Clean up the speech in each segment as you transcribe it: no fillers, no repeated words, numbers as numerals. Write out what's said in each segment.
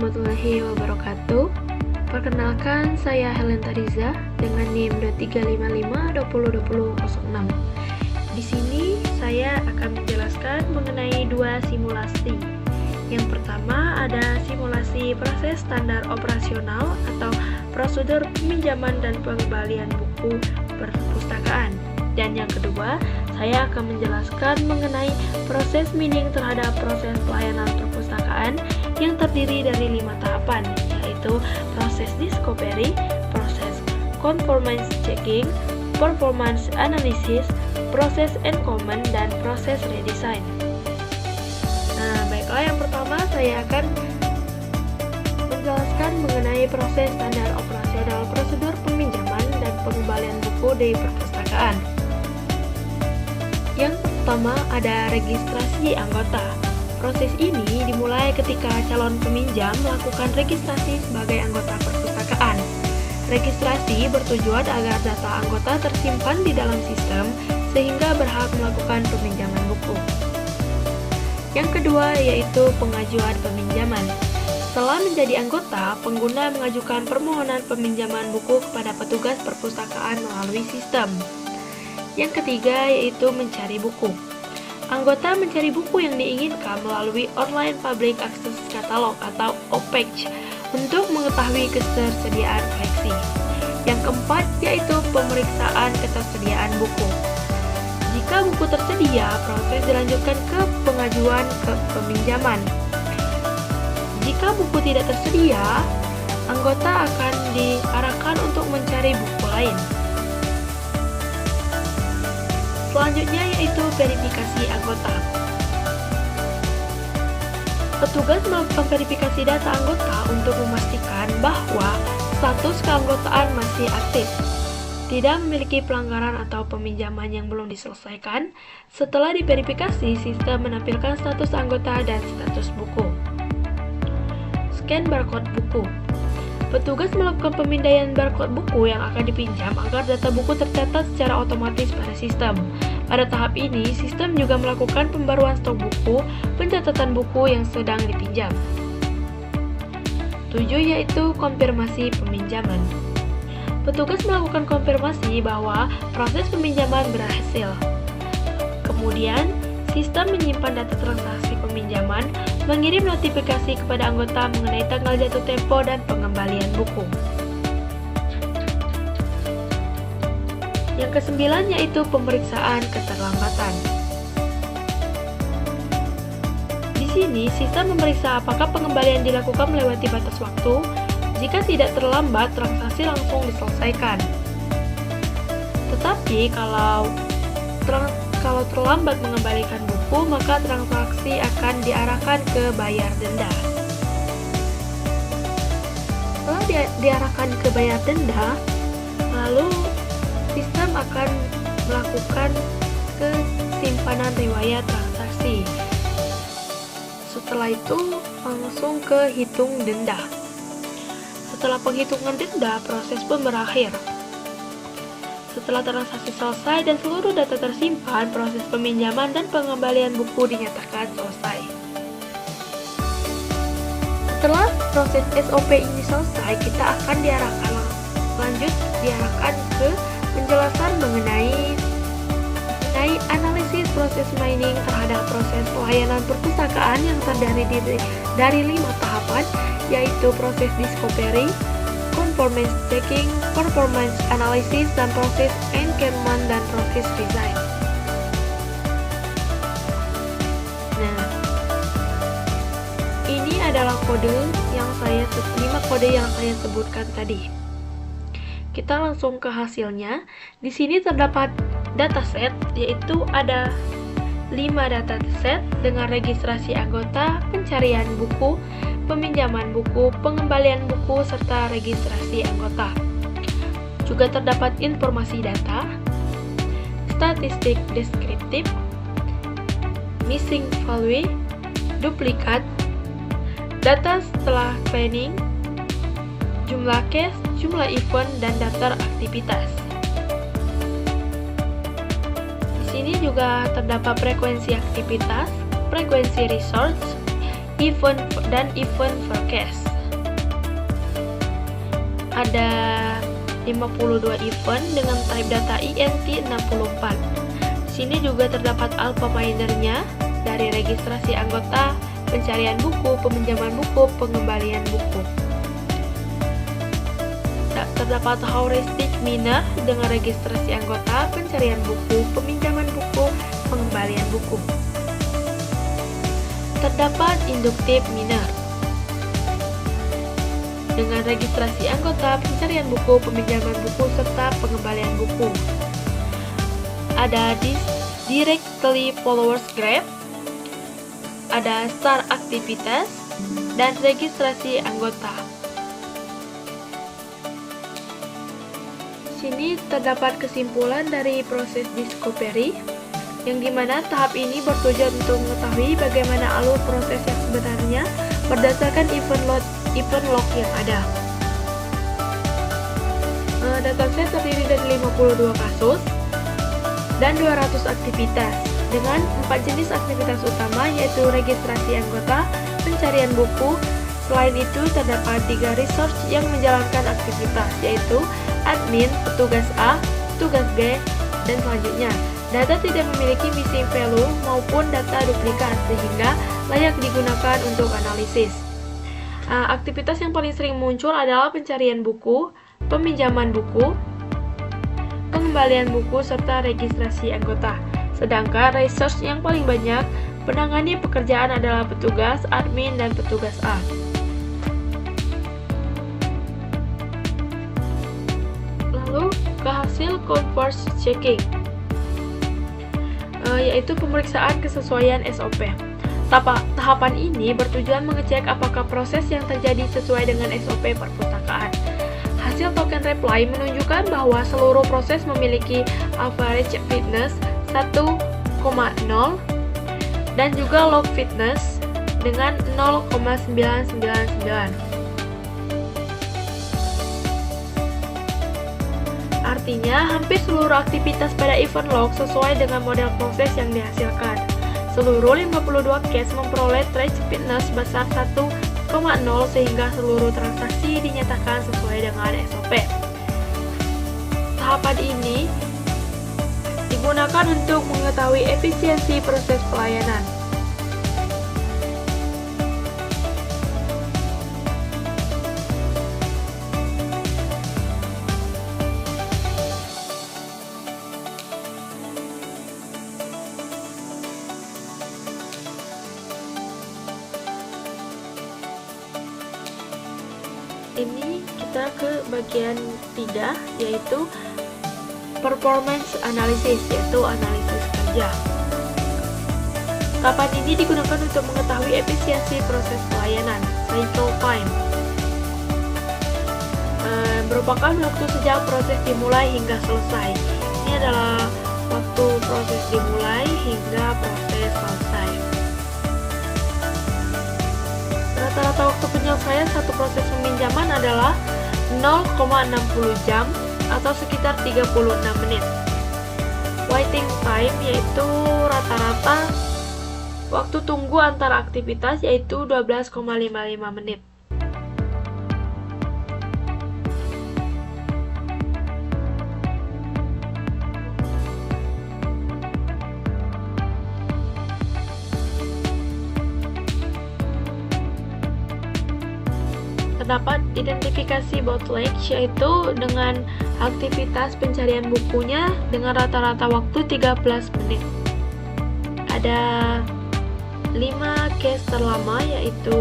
warahmatullahi wabarakatuh. Perkenalkan, saya Helen Tariza dengan NIM 355202006. Di sini saya akan menjelaskan mengenai dua simulasi. Yang pertama ada simulasi proses standar operasional atau prosedur peminjaman dan pengembalian buku perpustakaan. Dan yang kedua, saya akan menjelaskan mengenai proses mining terhadap proses pelayanan perpustakaan yang terdiri dari 5 tahapan, yaitu proses discovery, proses conformance checking, performance analysis, proses encommand, dan proses redesign. Nah, baiklah, yang pertama saya akan menjelaskan mengenai proses standar operasional prosedur peminjaman dan pengembalian buku di perpustakaan. Yang pertama ada registrasi anggota. Proses ini dimulai ketika calon peminjam melakukan registrasi sebagai anggota perpustakaan. Registrasi bertujuan agar data anggota tersimpan di dalam sistem sehingga berhak melakukan peminjaman buku. Yang kedua yaitu pengajuan peminjaman. Setelah menjadi anggota, pengguna mengajukan permohonan peminjaman buku kepada petugas perpustakaan melalui sistem. Yang ketiga yaitu mencari buku. Anggota mencari buku yang diinginkan melalui Online Public Access Catalog atau OPAC untuk mengetahui ketersediaan koleksi. Yang keempat yaitu pemeriksaan ketersediaan buku. Jika buku tersedia, proses dilanjutkan ke pengajuan ke peminjaman. Jika buku tidak tersedia, anggota akan diarahkan untuk mencari buku lain. Selanjutnya yaitu verifikasi anggota. Petugas melakukan verifikasi data anggota untuk memastikan bahwa status keanggotaan masih aktif, tidak memiliki pelanggaran atau peminjaman yang belum diselesaikan. Setelah diverifikasi, sistem menampilkan status anggota dan status buku. Scan barcode buku. Petugas melakukan pemindaian barcode buku yang akan dipinjam agar data buku tercatat secara otomatis pada sistem. Pada tahap ini, sistem juga melakukan pembaruan stok buku, pencatatan buku yang sedang dipinjam. 7 yaitu konfirmasi peminjaman. Petugas melakukan konfirmasi bahwa proses peminjaman berhasil. Kemudian, sistem menyimpan data transaksi peminjaman, mengirim notifikasi kepada anggota mengenai tanggal jatuh tempo dan pengembalian buku. Yang kesembilan yaitu pemeriksaan keterlambatan. Di sini, sistem memeriksa apakah pengembalian dilakukan melewati batas waktu. Jika tidak terlambat, transaksi langsung diselesaikan. Tetapi kalau terlambat mengembalikan buku, maka transaksi akan diarahkan ke bayar denda. Setelah diarahkan ke bayar denda, lalu sistem akan melakukan kesimpanan riwayat transaksi. Setelah itu langsung ke hitung denda. Setelah penghitungan denda, proses pun berakhir. Setelah transaksi selesai dan seluruh data tersimpan, proses peminjaman dan pengembalian buku dinyatakan selesai. Setelah proses SOP ini selesai, kita akan diarahkan ke penjelasan mengenai analisis proses mining terhadap proses pelayanan perpustakaan yang terdiri dari 5 tahapan, yaitu proses discovery, conformance checking, performance analysis, dan proses encommand dan proses design. Nah, ini adalah 5 kode yang saya sebutkan tadi. Kita langsung ke hasilnya. Di sini terdapat dataset, yaitu ada 5 dataset dengan registrasi anggota, pencarian buku, peminjaman buku, pengembalian buku, serta registrasi anggota. Juga terdapat informasi data, statistik deskriptif, missing value, duplikat, data setelah cleaning, jumlah case, jumlah event, dan daftar aktivitas. Di sini juga terdapat frekuensi aktivitas, frekuensi resource, event, dan event forecast. ada 52 event dengan type data INT64. Di sini juga terdapat alpha minernya dari registrasi anggota, pencarian buku, peminjaman buku, pengembalian buku. Terdapat heuristic miner dengan registrasi anggota, pencarian buku, peminjaman buku, pengembalian buku. Terdapat inductive miner dengan registrasi anggota, pencarian buku, peminjaman buku, serta pengembalian buku. Ada directly followers graph, ada start aktivitas, dan registrasi anggota. Di sini terdapat kesimpulan dari proses discovery, yang dimana tahap ini bertujuan untuk mengetahui bagaimana alur proses yang sebenarnya berdasarkan event log yang ada. Dataset terdiri dari 52 kasus dan 200 aktivitas dengan 4 jenis aktivitas utama, yaitu registrasi anggota, pencarian buku. Selain itu terdapat 3 resource yang menjalankan aktivitas, yaitu admin, petugas A, petugas B, dan selanjutnya. Data tidak memiliki missing value maupun data duplikat sehingga layak digunakan untuk analisis. Aktivitas yang paling sering muncul adalah pencarian buku, peminjaman buku, pengembalian buku, serta registrasi anggota. Sedangkan resource yang paling banyak penangani pekerjaan adalah petugas, admin, dan petugas A. Lalu ke hasil converse checking, yaitu pemeriksaan kesesuaian SOP. Tahapan ini bertujuan mengecek apakah proses yang terjadi sesuai dengan SOP perpustakaan. Hasil token reply menunjukkan bahwa seluruh proses memiliki average fitness 1,0 dan juga log fitness dengan 0,999. Artinya, hampir seluruh aktivitas pada event log sesuai dengan model proses yang dihasilkan. Seluruh 52 case memperoleh trace fitness sebesar 1,0 sehingga seluruh transaksi dinyatakan sesuai dengan SOP. Tahapan ini digunakan untuk mengetahui efisiensi proses pelayanan. Ini kita ke bagian 3, yaitu performance analysis, yaitu analisis kerja. Tahapan ini digunakan untuk mengetahui efisiensi proses pelayanan, cycle time. Merupakan waktu sejak proses dimulai hingga selesai. Ini adalah waktu proses dimulai hingga proses selesai. Rata-rata waktu penyelesaian satu proses peminjaman adalah 0,60 jam atau sekitar 36 menit. Waiting time yaitu rata-rata waktu tunggu antara aktivitas, yaitu 12,55 menit. Terdapat identifikasi bottleneck, yaitu dengan aktivitas pencarian bukunya dengan rata-rata waktu 13 menit. Ada 5 case terlama, yaitu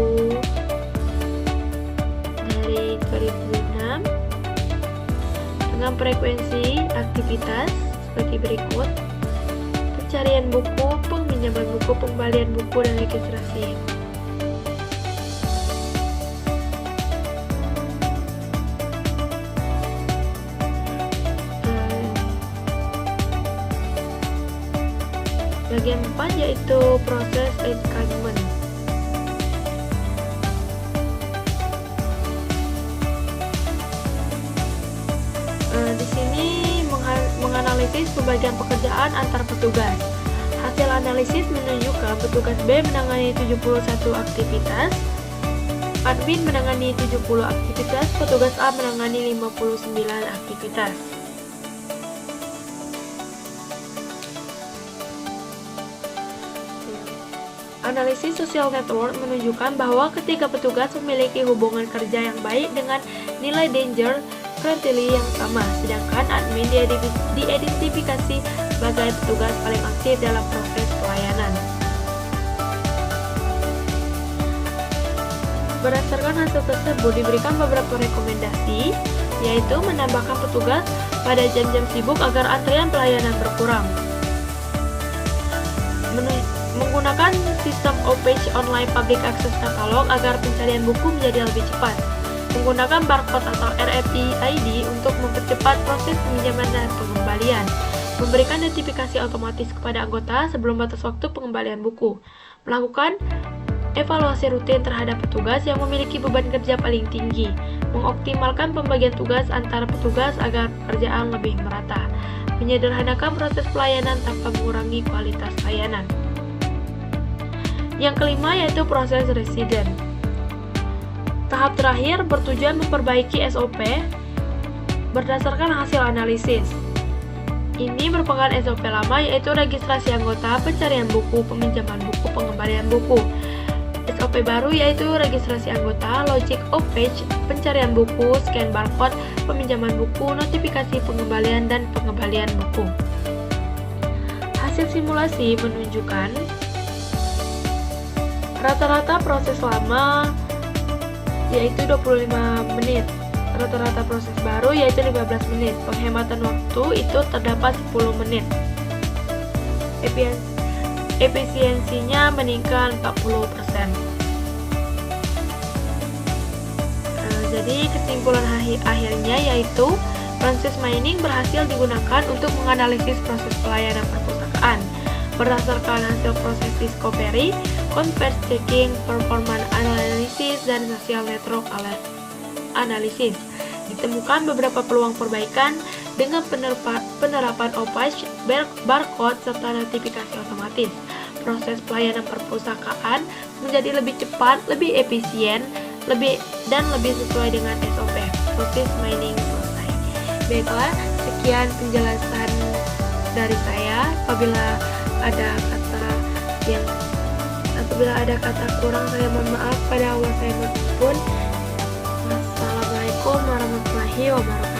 dari 2006 dengan frekuensi aktivitas seperti berikut: pencarian buku, peminjaman buku, pengembalian buku, dan registrasi. Bagian 4 yaitu proses engagement. Di sini menganalisis pembagian pekerjaan antar petugas. Hasil analisis menunjukkan petugas B menangani 71 aktivitas, Admin menangani 70 aktivitas, petugas A menangani 59 aktivitas. Analisis social network menunjukkan bahwa ketika petugas memiliki hubungan kerja yang baik dengan nilai danger friendly yang sama, sedangkan admin diidentifikasi sebagai petugas paling aktif dalam proses pelayanan. Berdasarkan hasil tersebut diberikan beberapa rekomendasi, yaitu menambahkan petugas pada jam-jam sibuk agar antrian pelayanan berkurang. Menggunakan sistem OPAGE Online Public Access Catalog agar pencarian buku menjadi lebih cepat. Menggunakan barcode atau RFID untuk mempercepat proses peminjaman dan pengembalian. Memberikan notifikasi otomatis kepada anggota sebelum batas waktu pengembalian buku. Melakukan evaluasi rutin terhadap petugas yang memiliki beban kerja paling tinggi. Mengoptimalkan pembagian tugas antara petugas agar pekerjaan lebih merata. Menyederhanakan proses pelayanan tanpa mengurangi kualitas layanan. Yang kelima yaitu proses resident. Tahap terakhir bertujuan memperbaiki SOP berdasarkan hasil analisis. Ini merupakan SOP lama yaitu registrasi anggota, pencarian buku, peminjaman buku, pengembalian buku. SOP baru yaitu registrasi anggota, logic OPAGE, pencarian buku, scan barcode, peminjaman buku, notifikasi pengembalian, dan pengembalian buku. Hasil simulasi menunjukkan rata-rata proses lama yaitu 25 menit, rata-rata proses baru yaitu 15 menit. Penghematan waktu itu terdapat 10 menit. Efisiensinya meningkat 40%. Jadi kesimpulan akhirnya yaitu Francis Mining berhasil digunakan untuk menganalisis proses pelayanan perpustakaan. Berdasarkan hasil proses discovery, converse checking, performance analysis, dan social network analysis, ditemukan beberapa peluang perbaikan dengan penerapan OPAGE, barcode, serta notifikasi otomatis. Proses pelayanan perpustakaan menjadi lebih cepat, lebih efisien, dan lebih sesuai dengan SOP. Francis Mining selesai. Baiklah, sekian penjelasan dari saya. Apabila ada kata kurang, saya mohon maaf. Pada awal saya pun. Wassalamualaikum warahmatullahi wabarakatuh.